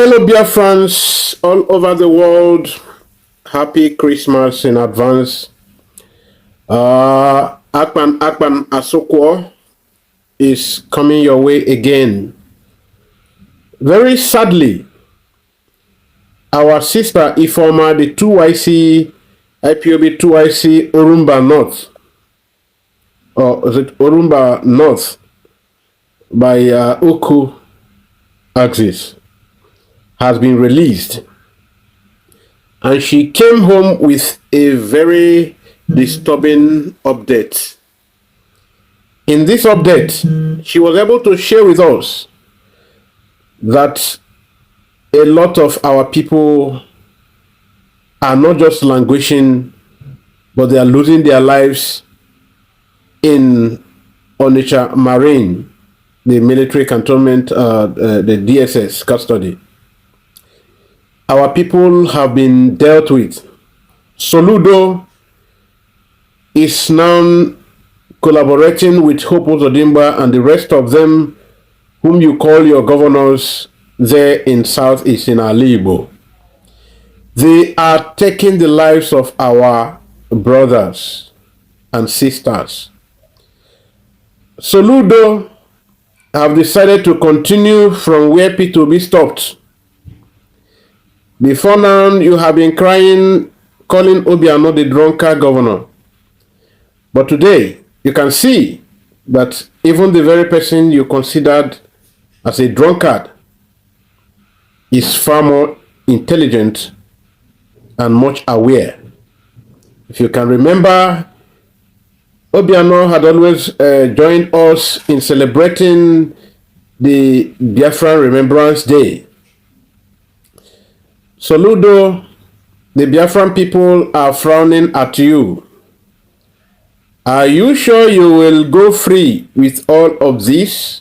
fellow Biafrans all over the world, happy Christmas in advance. Akpan Asokwo is coming your way again. Very sadly, our sister Ifoma, the 2YC, IPOB 2YC Orumba North, or is it Orumba North, by Oku Axis, has been released. And she came home with a very disturbing update. In this update, she was able to share with us that a lot of our people are not just languishing, but they are losing their lives in Onitsha Marine, the military cantonment, the DSS custody. Our people have been dealt with. Soludo is now collaborating with Hope Uzodinma and the rest of them, whom you call your governors there in Southeast in Alibo. They are taking the lives of our brothers and sisters. Soludo have decided to continue from where P2B stopped. Before now, you have been crying, calling Obiano the drunkard governor. But today, you can see that even the very person you considered as a drunkard is far more intelligent and much aware. If you can remember, Obiano had always joined us in celebrating the Biafran Remembrance Day. Soludo, the Biafran people are frowning at you. Are you sure you will go free with all of this?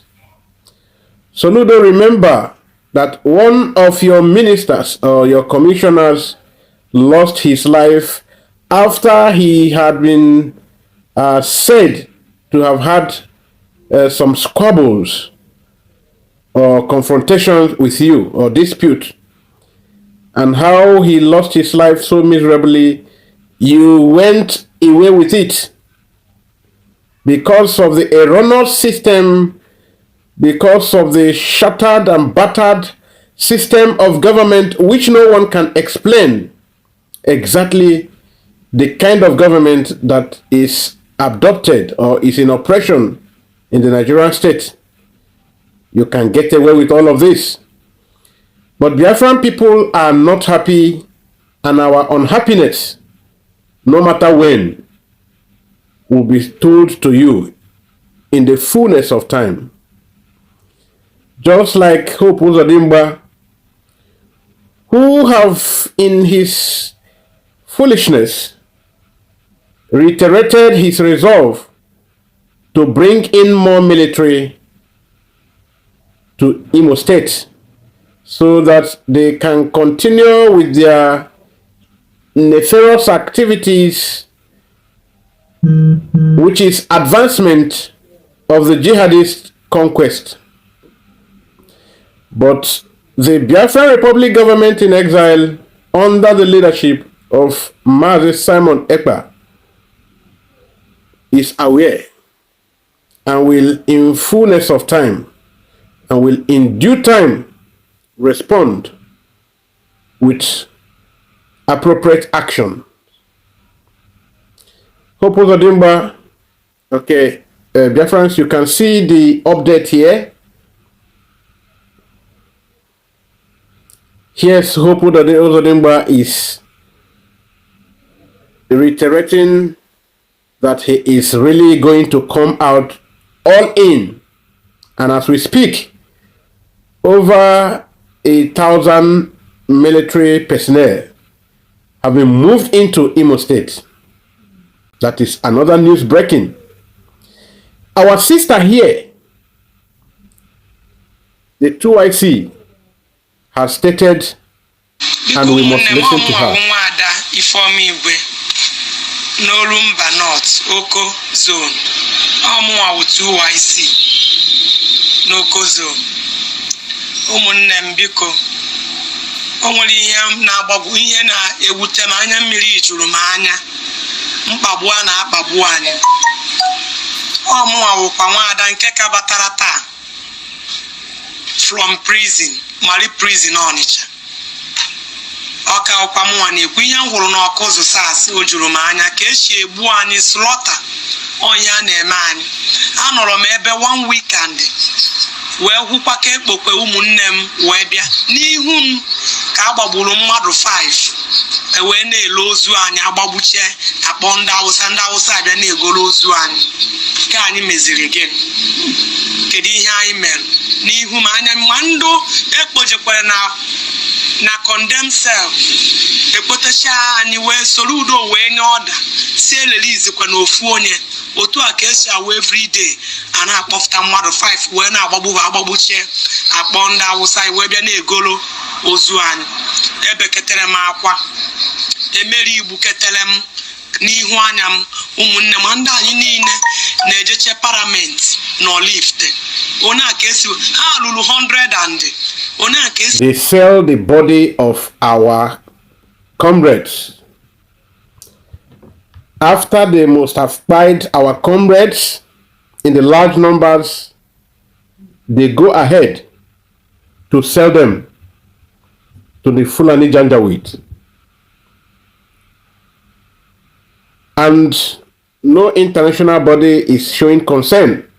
Soludo, remember that one of your ministers or your commissioners lost his life after he had been said to have had some squabbles or confrontations with you or dispute, and how he lost his life so miserably. You went away with it because of the erroneous system, because of the shattered and battered system of government, which no one can explain exactly the kind of government that is adopted or is in operation in the Nigerian state. You can get away with all of this. But Biafran people are not happy, and our unhappiness, no matter when, will be told to you in the fullness of time. Just like Hope Uzodinma, who have in his foolishness reiterated his resolve to bring in more military to Imo State so that they can continue with their nefarious activities, which is advancement of the jihadist conquest. But the Biafran Republic government in exile, under the leadership of Simon Ekpa, is aware and will, in fullness of time, and will in due time respond with appropriate action. Hope Uzodinma, okay, Biafrans, you can see the update here. Here's Hope Uzodinma is reiterating that he is really going to come out all in. And as we speak, over 1,000 military personnel have been moved into Imo State. That is another news breaking. Our sister here, the 2IC, has stated, and we must listen to her. Norumba North, Oko Zone. Amu 2YC. Noko Zone. Umunembiko. o nwere ihe na-agbagwo ihe na-ewute m anya mmiri juru m anya mkpagbu a na-akpagbu anyị ọmụnwa wụkwa nwaada nke ka batara taa from prison mari prison Ọnịcha ọka ọkwa mụnwa na-ekwu ihe m hụrụ n'ọkụ ụzọ sas o juru m anya ka esi egbu anyị slọta onye a na-eme anyị anọrọ m ebe 1 weekend wee hụkwa ka ekpokwe ụmụnne m wee bịa n'ihu m ka agbagburu mmadụ 5 wee na-ele ozu anyị agbagbuche akpọ ndị Awụsa abịa na-egoro ozu anyị ka anyị meziri gịnị kedu ihe anyị mere n'ihu m anya ma ndụ ekpojekwara na condemn cell ekpotecha anyị wee Soludo wee nye ọda si elelizikwa n'ofu onye otu a ka esi awụ everyday a na-akpọfụta mmadụ 5 wee na-agbagbuche akpọ ndị Awụsa wee bịa na-egoro ozu anyị ebeketere m akwa emeri igbu ketere m n'ihu anya m ụmụnne m ndị anyị niile na-ejeche parliament na Olifte onye a ka esi ha lụrụ 100 and onye a ka esi they sell the body of our comrades after they must have spied our comrades in the large numbers. They go ahead to sell them to the Fulani Janjaweed. And no international body is showing concern.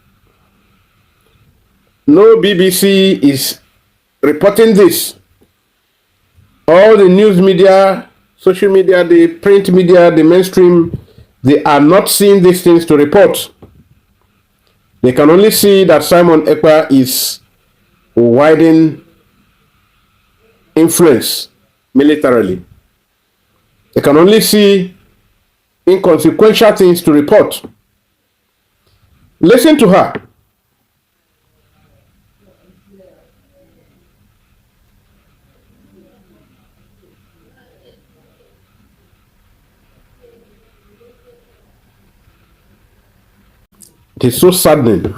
No BBC is reporting this. All the news media, social media, the print media, the mainstream, they are not seeing these things to report. They can only see that Simon Ekpa is widening influence militarily. They can only see inconsequential things to report. Listen to her. It is so saddening.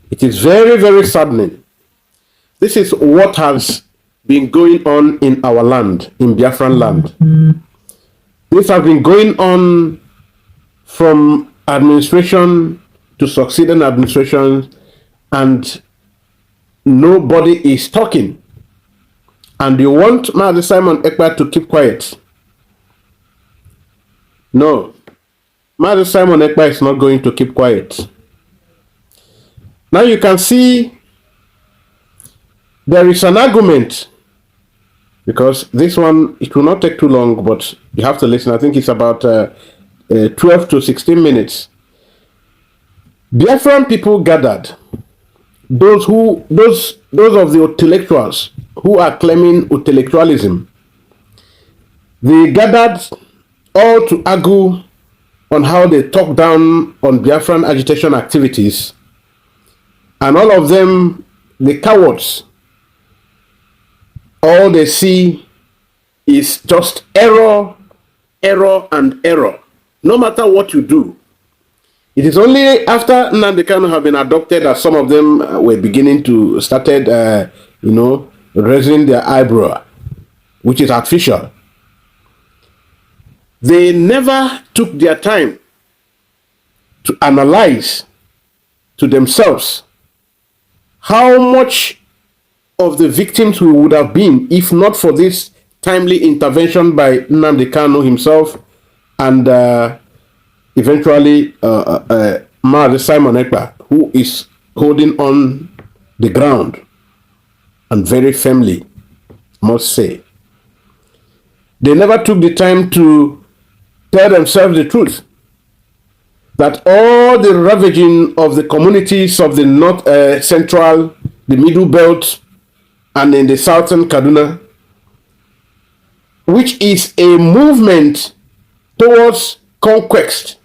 It is very, very saddening. This is what has been going on in our land, in Biafran land. This has been going on from administration to succeeding administration, and nobody is talking. And you want Mazi Simon Ekpa to keep quiet? No. Mazi Simon Ekpa is not going to keep quiet. Now you can see there is an argument, because this one, it will not take too long, but you have to listen. I think it's about 12 to 16 minutes. Biafran people gathered, those of the intellectuals who are claiming intellectualism, they gathered all to argue on how they talk down on Biafran agitation activities. And all of them, the cowards, all they see is just error, error, and error. No matter what you do. It is only after Nnamdi Kanu have been adopted that some of them were beginning to started, raising their eyebrow, which is artificial. They never took their time to analyze to themselves how much of the victims we would have been if not for this timely intervention by Nnamdi Kanu himself and eventually Mazi Simon Ekpa, who is holding on the ground and very firmly, must say. They never took the time to tell themselves the truth, that all the ravaging of the communities of the north, central, the middle belt, and in the southern Kaduna, which is a movement towards conquest,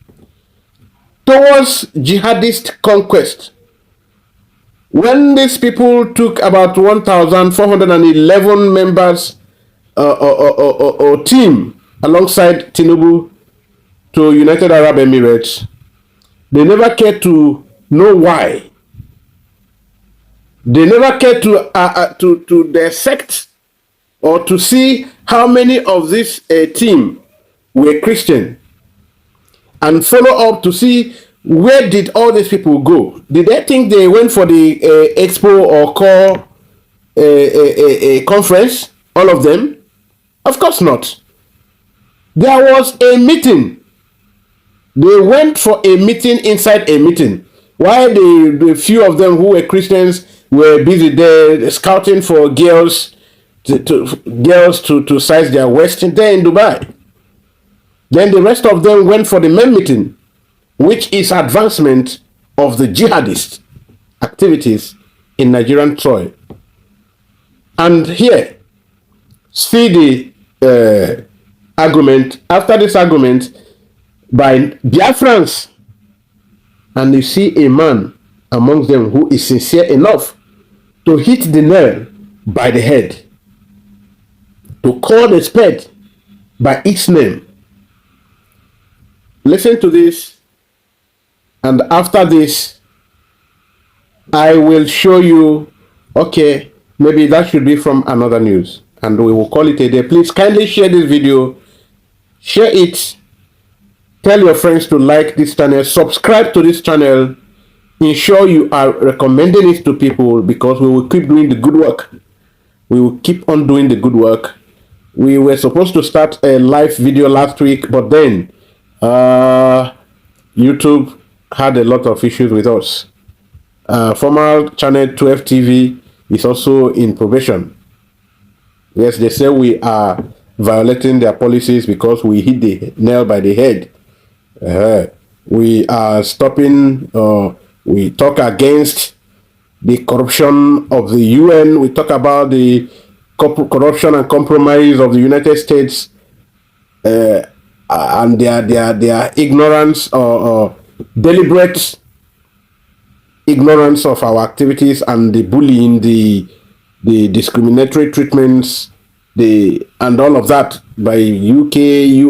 towards jihadist conquest. When these people took about 1,411 members or team alongside Tinubu to United Arab Emirates, they never cared to know why. They never cared to dissect or to see how many of this team were Christian, and follow up to see where did all these people go. Did they think they went for the expo or call a conference, all of them? Of course not. There was a meeting. They went for a meeting inside a meeting, while the few of them who were Christians were busy there scouting for girls to size their waist there in Dubai. Then the rest of them went for the main meeting, which is advancement of the jihadist activities in Nigerian soil. And here, see the argument, after this argument by Biafrans, and you see a man amongst them who is sincere enough to hit the nail by the head, to call the spade by its name. Listen to this, and after this, I will show you, okay, maybe that should be from another news, and we will call it a day. Please kindly share this video, share it, tell your friends to like this channel, subscribe to this channel, ensure you are recommending it to people, because we will keep doing the good work. We will keep on doing the good work. We were supposed to start a live video last week, but then YouTube had a lot of issues with us. Former channel 12 TV is also in probation. Yes, they say we are violating their policies because we hit the nail by the head. We are stopping, we talk against the corruption of the UN. We talk about the corruption and compromise of the United States and their ignorance or deliberate ignorance of our activities, and the bullying, the discriminatory treatments, and all of that by UK,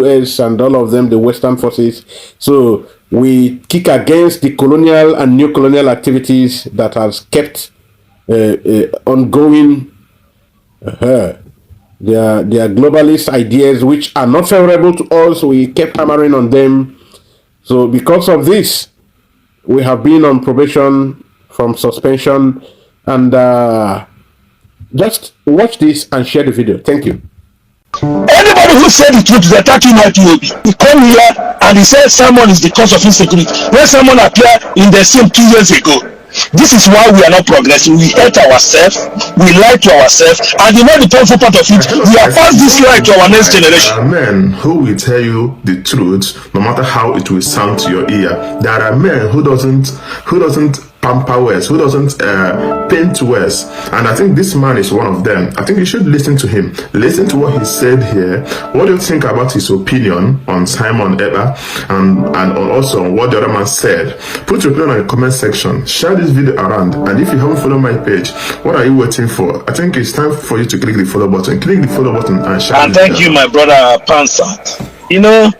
US, and all of them, the Western forces. So we kick against the colonial and new colonial activities that has kept ongoing. Their globalist ideas, which are not favorable to us, we kept hammering on them. So because of this, we have been on probation from suspension, and just watch this and share the video. Thank you. Anybody who said the truth is attacking IPOB. He come here and he said Simon is the cause of insecurity. When Simon appeared in the same 2 years ago, this is why we are not progressing. We hate ourselves, we lie to ourselves, and you know the painful part of it, we have passed this lie to our next generation. There are men who will tell you the truth, no matter how it will sound to your ear. There are men who doesn't pamper words, who doesn't paint words, and I think this man is one of them. I think you should listen to him. Listen to what he said here. What do you think about his opinion on Simon Ekpa, and also what the other man said? Put your opinion in the comment section. Share this video around, and if you haven't followed my page, what are you waiting for? I think it's time for you to click the follow button. Click the follow button and share. And thank you, my brother Pansat. You know,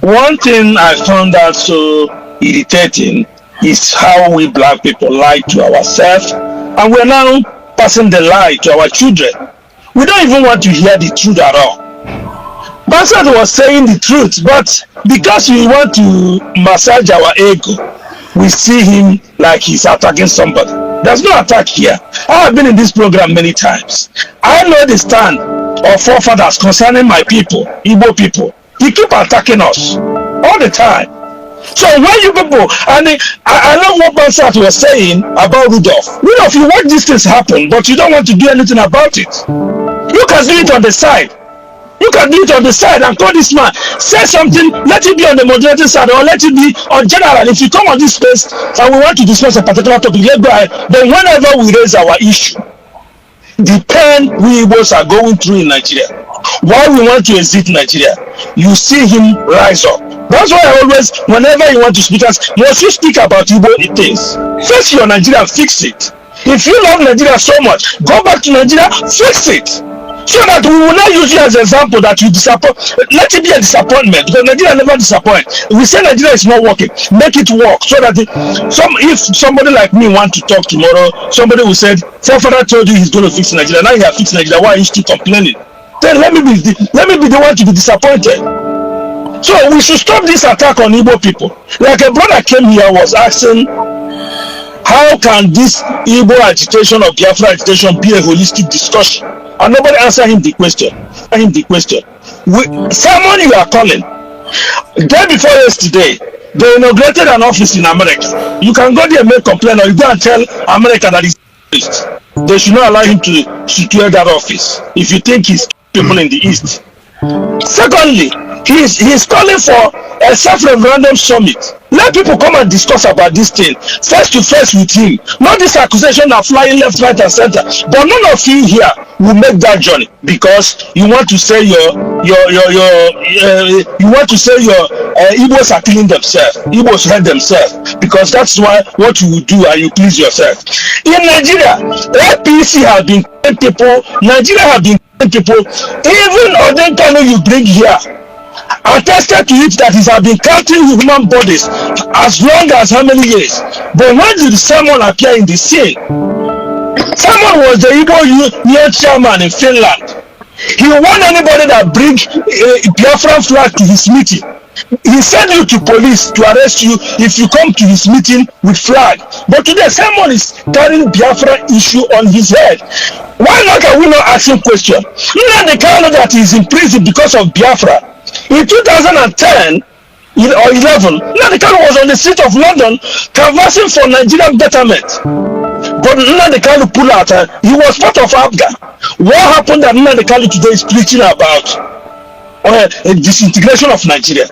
one thing I found out so irritating is how we black people lie to ourselves, and we're now passing the lie to our children. We don't even want to hear the truth at all. Bassett was saying the truth, but because we want to massage our ego, we see him like he's attacking somebody. There's no attack here. I have been in this program many times. I know the stand of forefathers concerning my people, Igbo people. He keep attacking us all the time. So when you people, and I love what Bansat was saying about Rudolph. Rudolph, you watch these things happen, but you don't want to do anything about it. You can do it on the side. You can do it on the side and call this man. Say something, let it be on the moderating side, or let it be on general. If you come on this space and we want to discuss a particular topic, let's go ahead. Then whenever we raise our issue, the pain we Igbos are going through in Nigeria, why we want to exit Nigeria, you see him rise up. That's why I always, whenever you want to speak, must you speak about Igbo things. Face your Nigeria, fix it. If you love Nigeria so much, go back to Nigeria, fix it. So that we will not use you as an example that you disappoint. Let it be a disappointment, because Nigeria never disappoints. We say Nigeria is not working, make it work, so that if somebody like me want to talk tomorrow, somebody will say, forefather told you he's going to fix Nigeria, now he has fixed Nigeria, why are you still complaining? then let me be the one to be disappointed. So we should stop this attack on Igbo people. Like a brother came here was asking, how can this Igbo agitation or Biafra agitation be a holistic discussion? And nobody answered him the question. Simon, you are calling. Day before yesterday, they inaugurated an office in America. You can go there and make complaint, or you go and tell America that he's they should not allow him to secure that office if you think he's people in the East. Secondly, he's calling for a self-referendum summit. Let people come and discuss about this thing face to face with him. Not this accusation of flying left, right, and center. But none of you here will make that journey because you want to say your Igbos are killing themselves. Igbos hurt themselves because that's what you will do and you please yourself. In Nigeria, APC has been killing people. Nigeria has been killing people. Even Uzodinma you bring here attested to it that he has been counting human bodies as long as how many years. But when did Simon appear in the scene? Simon was the Igbo Union chairman in Finland. He warned anybody that bring a Biafran flag to his meeting. He sent you to police to arrest you if you come to his meeting with flag. But today Simon is carrying Biafra issue on his head. Why not are we not asking question? Not the kind that is in prison because of Biafra. In 2010 or 11, Nnamdi was on the street of London canvassing for Nigerian betterment. But Nnamdi pulled out. He was part of ABGA. What happened that Nnamdi today is preaching about a disintegration of Nigeria?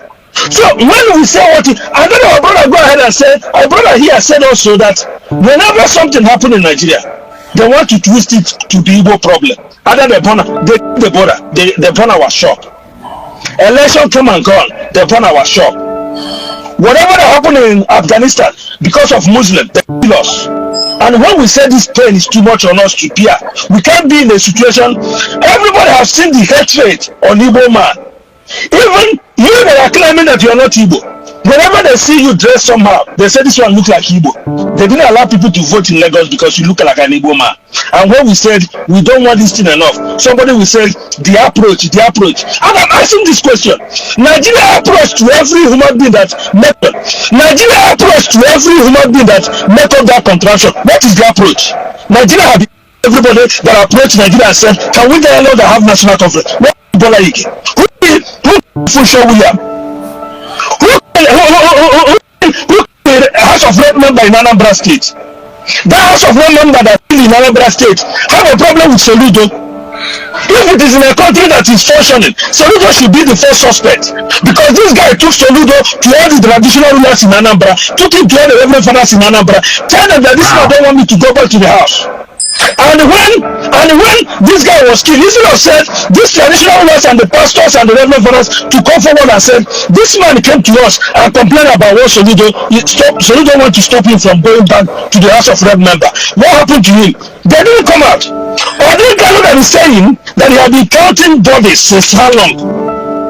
So when we say what, I don't know, our brother go ahead and say, our brother here said also that whenever something happened in Nigeria, they want to twist it to the Igbo problem. Other than the border, they burn our shop. Election came and gone, they burn our shop. Whatever that happened in Afghanistan because of Muslims, they kill us. And when we say this pain is too much on us to bear, we can't be in a situation. Everybody has seen the hatred on Igbo man. Even you that are claiming that you are not Igbo, whenever they see you dress somehow, they say this one look like Igbo. They didn't allow people to vote in Lagos because you look like an Igbo man. And when we said we don't want this thing enough, somebody will say the approach. And I'm asking this question: Nigeria approach to every human being that make up. Nigeria approach to every human being that make up that contraction. What is the approach? Nigeria have everybody that approach Nigeria and said, can we get anyone that have national conference? What Bola Ige? Who show William? Who House of Rep member in Anambra State? That House of Rep member that in Anambra State have a problem with Soludo. If it is in a country that is functioning, Soludo should be the first suspect because this guy took Soludo to all the traditional rulers in Anambra, took him to all the reverend fathers in Anambra, tell them that this man don't want me to go back to the house. And when this guy was killed, instead of said these traditional rulers and the pastors and the reverend fathers to come forward and said this man came to us and complained about what Soludo want to stop him from going back to the House of Rep member. What happened to him? They didn't come out. Or this guy that is saying that he had been counting bodies since how long,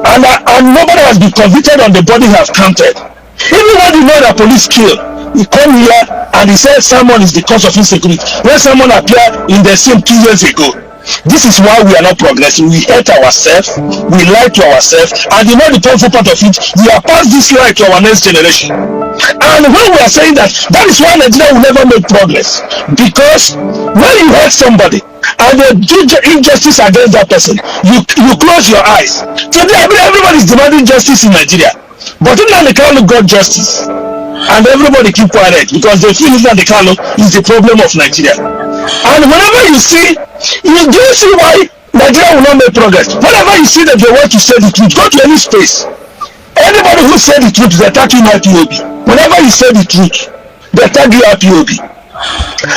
and nobody has been convicted on the body he has counted. Even when the man that police killed, he come here and he said Simon is the cause of insecurity. When Simon appeared in the scene 2 years ago, this is why we are not progressing. We hate ourselves, we lie to ourselves, and you know the painful part of it, we are past this lie to our next generation. And when we are saying that is why Nigeria will never make progress. Because when you hate somebody and they do injustice against that person, you close your eyes. Today everybody is demanding justice in Nigeria, but Nnamdi Kanu got justice. And everybody keep quiet because they feel that the Kanu is the problem of Nigeria. And whenever you see why Nigeria will not make progress. Whenever you see that they want to say the truth, go to any space. Anybody who say the truth, they attack you IPOB. Whenever you say the truth, they attack you IPOB.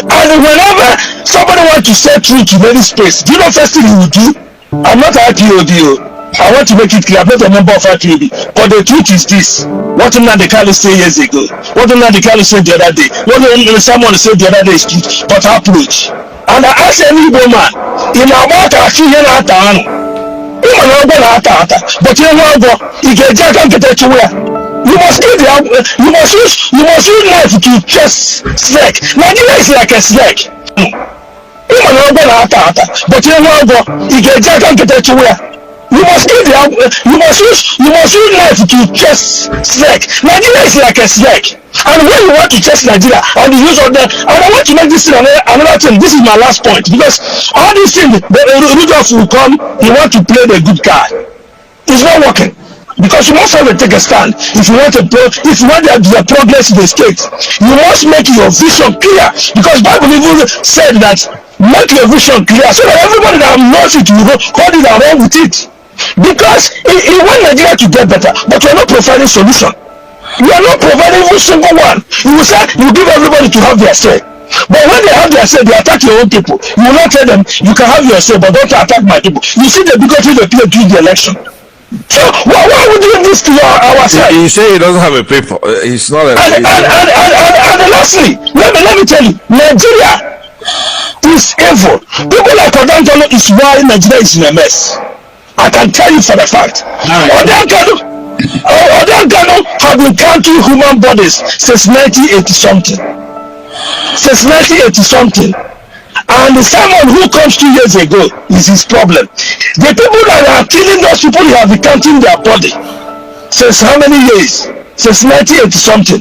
And whenever somebody wants to say truth in any space, do you know first thing he will do? I'm not IPOB. I want to make it clear, I'm not a member of IPOB, but the truth is this: what Nnamdi Kanu said years ago, what Nnamdi Kanu said the other day, what someone said the other day is truth, but approach. And I ask any woman, in our water, she hear that but you know, you get jack and get it to where. You must use knife to chase snake. Nigeria is like a snake. But you know what? You get to where you must give you must use knife to chest snake. Nigeria is like a snake. And when you want to chase Nigeria and the use of them, and I want to make this thing another thing. This is my last point, because all these things, the religious will come, you want to play the good card. It's not working. Because you must have to take a stand. If you want the progress in the state, you must make your vision clear. Because Bible even said that make your vision clear so that everybody that knows it will go hold it around with it. Because you want Nigeria to get better, but you are not providing solution. You are not providing every single one. You will say you give everybody to have their say. But when they have their say, they attack your own people. You will not tell them you can have your say, but don't attack my people. You see the bigotry they play during the election. So why would you do this to our side? You say he doesn't have a paper. It's not a. And lastly, let me tell you, Nigeria is evil. People like Odantolo is why Nigeria is in a mess. I can tell you for the fact. Odantolo have been counting human bodies since 1980 something. And the Simon who comes 2 years ago is his problem. The people that are killing those people, they have been counting their body since how many years? Since 1980 something.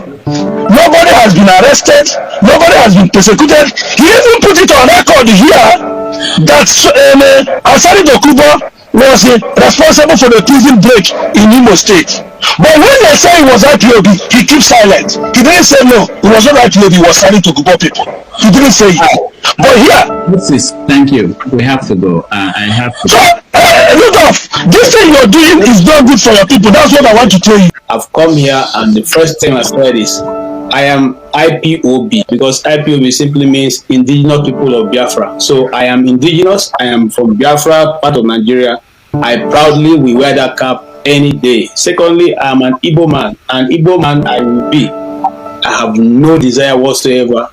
Nobody has been arrested. Nobody has been persecuted. He even put it on record here that Asari Dokubo was responsible for the prison break in Imo State. But when they say it was IPOB, he keeps silent. He didn't say no, it was not IPOB, it was Asari Dokubo people. He didn't say it. But here, thank you. We have to go. I have to. So, Rudolph, this thing you're doing is not good for your people. That's what I want to tell you. I've come here, and the first thing I said is, I am IPOB, because IPOB simply means Indigenous People of Biafra. So I am indigenous. I am from Biafra, part of Nigeria. I proudly will wear that cap any day. Secondly, I am an Igbo man. An Igbo man I will be. I have no desire whatsoever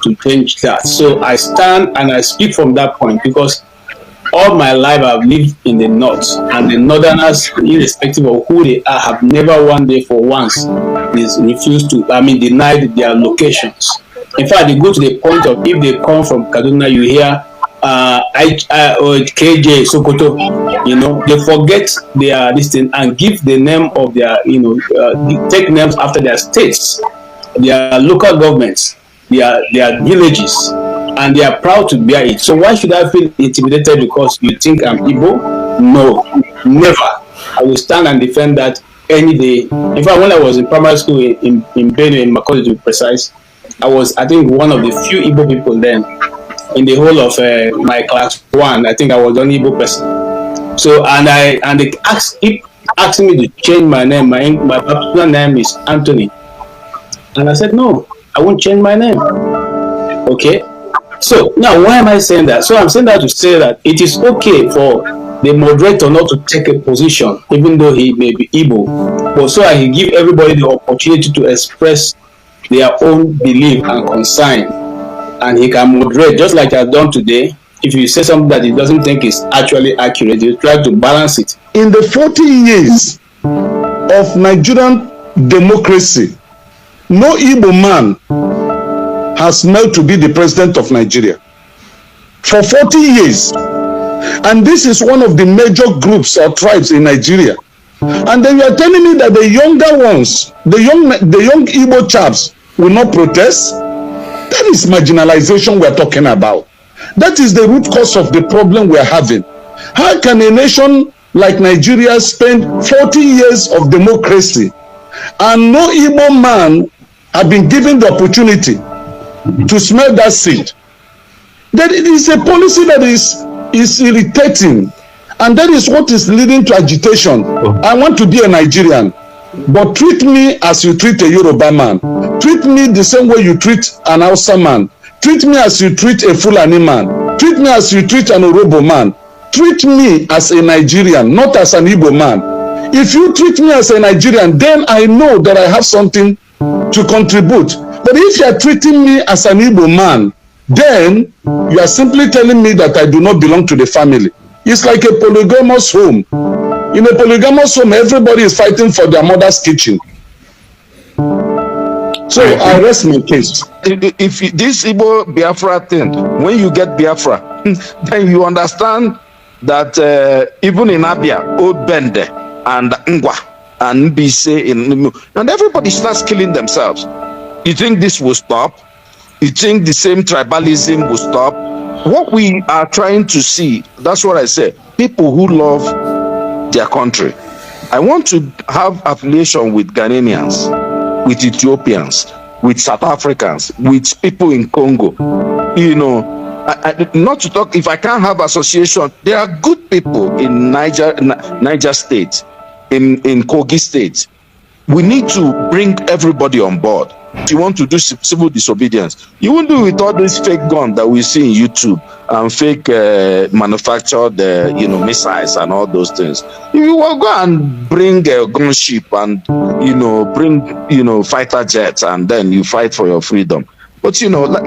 to change that. So I stand and I speak from that point, because all my life I've lived in the north, and the northerners, irrespective of who they are, have never one day for once refused to, denied their locations. In fact, they go to the point of, if they come from Kaduna, you hear KJ Sokoto, they forget their this thing and give the name of their, take names after their states, their local governments, their villages, and they are proud to bear it. So why should I feel intimidated because you think I'm Igbo? No, never. I will stand and defend that any day. In fact, when I was in primary school in Benue, in Macaulay to be precise, I was, I think, one of the few Igbo people then. In the whole of my class 1, I think I was the only Igbo person. So, and they keep asking me to change my name. My baptismal name is Anthony. And I said, no, I won't change my name. Okay? So, now why am I saying that? So, I'm saying that to say that it is okay for the moderator not to take a position, even though he may be Igbo, but so I give everybody the opportunity to express their own belief and concern. And he can moderate, just like I've done today. If you say something that he doesn't think is actually accurate, you try to balance it. In the 40 years of Nigerian democracy, no Igbo man has smelled to be the president of Nigeria. For 40 years. And this is one of the major groups or tribes in Nigeria. And then you are telling me that the younger ones, the young Igbo chaps will not protest? That is marginalization we are talking about. That is the root cause of the problem we are having. How can a nation like Nigeria spend 40 years of democracy and no Igbo man have been given the opportunity to smell that seed? That it is a policy that is irritating, and that is what is leading to agitation. I want to be a Nigerian, but treat me as you treat a Yoruba man. Treat me the same way you treat an Hausa man. Treat me as you treat a Fulani man. Treat me as you treat an Orobo man. Treat me as a Nigerian, not as an Igbo man. If you treat me as a Nigerian, then I know that I have something to contribute. But if you are treating me as an Igbo man, then you are simply telling me that I do not belong to the family. It's like a polygamous home. In a polygamous home, everybody is fighting for their mother's kitchen. So I rest my case. If this Igbo Biafra thing, when you get Biafra, then you understand that even in Abia, Old Bende and Ngwa and Mbise, and everybody starts killing themselves. You think this will stop? You think the same tribalism will stop? What we are trying to see, that's what I say, people who love their country. I want to have affiliation with Ghanaians, with Ethiopians, with South Africans, with people in Congo. You know, not to talk, if I can't have association, there are good people in Niger State, in Kogi State. We need to bring everybody on board. If you want to do civil disobedience, you won't do it with all this fake gun that we see in YouTube and fake manufactured, missiles and all those things. You will go and bring a gunship and, bring, fighter jets, and then you fight for your freedom. But,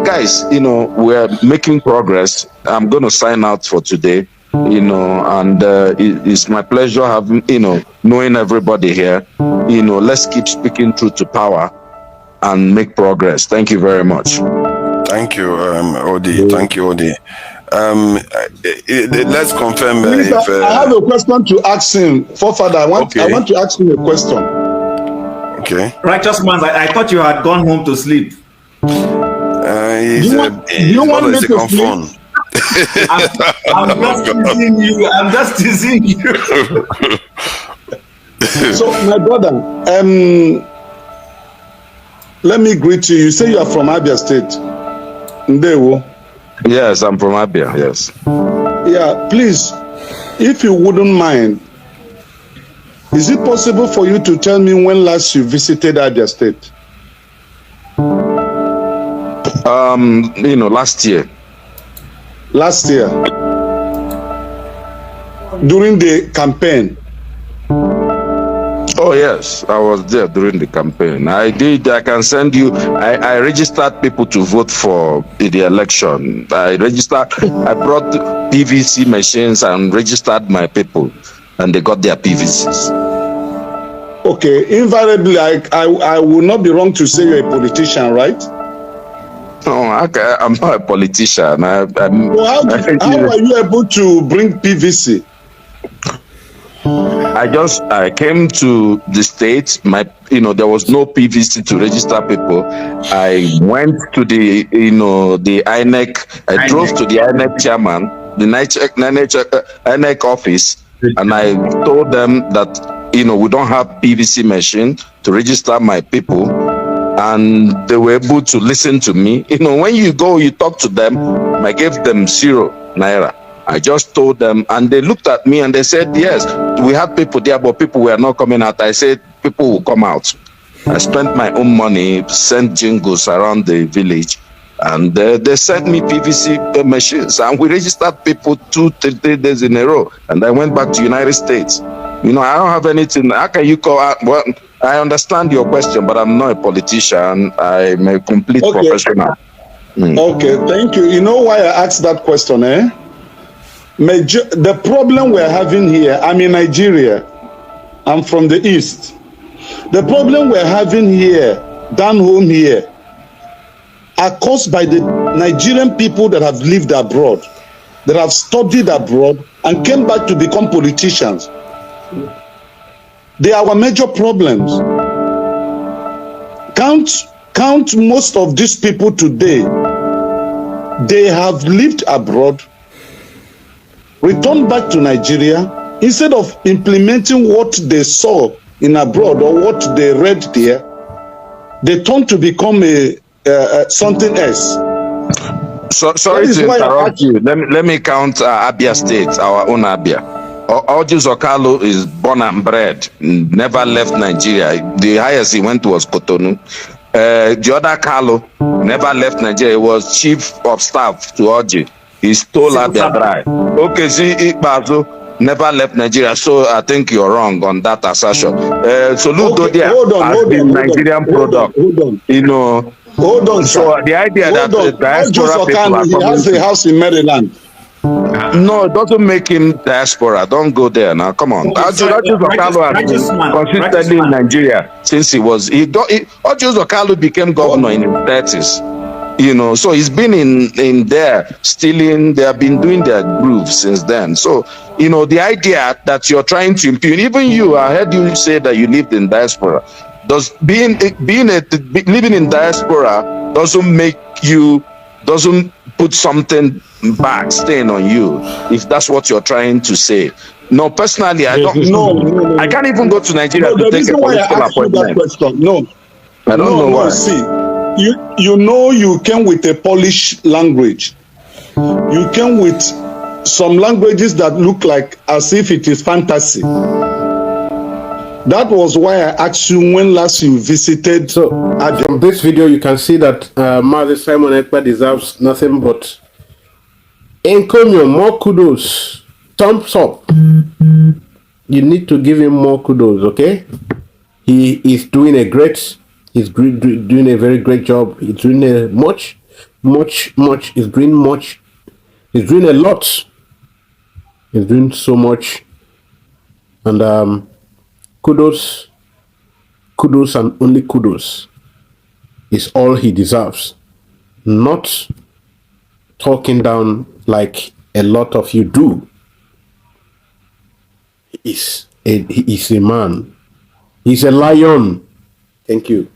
guys, we're making progress. I'm going to sign out for today, and it's my pleasure having, knowing everybody here. Let's keep speaking truth to power and make progress. Thank you very much. Thank you, Odi. Thank you, Odi. Let's confirm. I have a question to ask him. Forefather, I want to ask him a question. Okay. Righteous man, I thought you had gone home to sleep. Do you want me to sleep? I'm just teasing you. So, my brother, let me greet you. You say you are from Abia State. Ndewo. Yes, I'm from Abia, yes. Yeah, please, if you wouldn't mind, is it possible for you to tell me when last you visited Abia State? Last year. Last year? During the campaign? Oh yes, I was there during the campaign. I can send you, I registered people to vote for the election. I brought PVC machines and registered my people, and they got their PVCs. Okay, invariably, I will not be wrong to say you're a politician, right? No, I'm not a politician. Well, how are you able to bring PVC? I came to the States. There was no PVC to register people. I went to the INEC. I drove to the INEC chairman, the INEC office, and I told them that we don't have PVC machine to register my people, and they were able to listen to me. When you go, you talk to them. I gave them 0 naira. I just told them, and they looked at me and they said, yes, we had people there, but people were not coming out. I said, people will come out. I spent my own money, sent jingles around the village, and they sent me PVC machines, and we registered people 2-3 days in a row. And I went back to United States. I don't have anything. How can you call out? Well, I understand your question, but I'm not a politician. I'm a complete professional. Okay, thank you. You know why I asked that question, eh? The problem we're having here, I'm in Nigeria, I'm from the East. The problem we're having here, down home here, are caused by the Nigerian people that have lived abroad, that have studied abroad and came back to become politicians. They are our major problems. Count most of these people today. They have lived abroad, returned back to Nigeria, instead of implementing what they saw in abroad or what they read there, they turned to become something else. Sorry to interrupt you. Let me count Abia State, our own Abia. Oji Zokalo is born and bred, never left Nigeria. The highest he went to was Cotonou. The other Carlo never left Nigeria. He was chief of staff to Oji. He stole Abia dry. Okay, see, Ikbazo never left Nigeria, so I think you're wrong on that assertion. Soludo there has been Nigerian product. Hold on, so sir. the idea that the diaspora people are he has a house in Maryland. No, it doesn't make him diaspora. Don't go there now. Come on. Okay, Ojo Okalu has been consistently in Nigeria since Ojo Okalu became governor in his 30s. You know, so he's been in there stealing. They have been doing their groove since then. So, you know, the idea that you're trying to impugn, even you, I heard you say that you lived in diaspora. Does living in diaspora doesn't put something back staying on you, if that's what you're trying to say. No, personally, I don't know. No. I can't even go to Nigeria to take a political appointment. No, I don't know why. See, you came with a Polish language. You came with some languages that look like as if it is fantasy. That was why I asked you when last you visited. So, from this video, you can see that Mazi Simon Ekpa deserves nothing but encomium, more kudos, thumbs up. You need to give him more kudos, okay? He is doing a doing a very great job. He's doing he's doing a lot. He's doing so much. And kudos and only kudos is all he deserves. Not talking down like a lot of you do. He is a man. He's a lion. Thank you.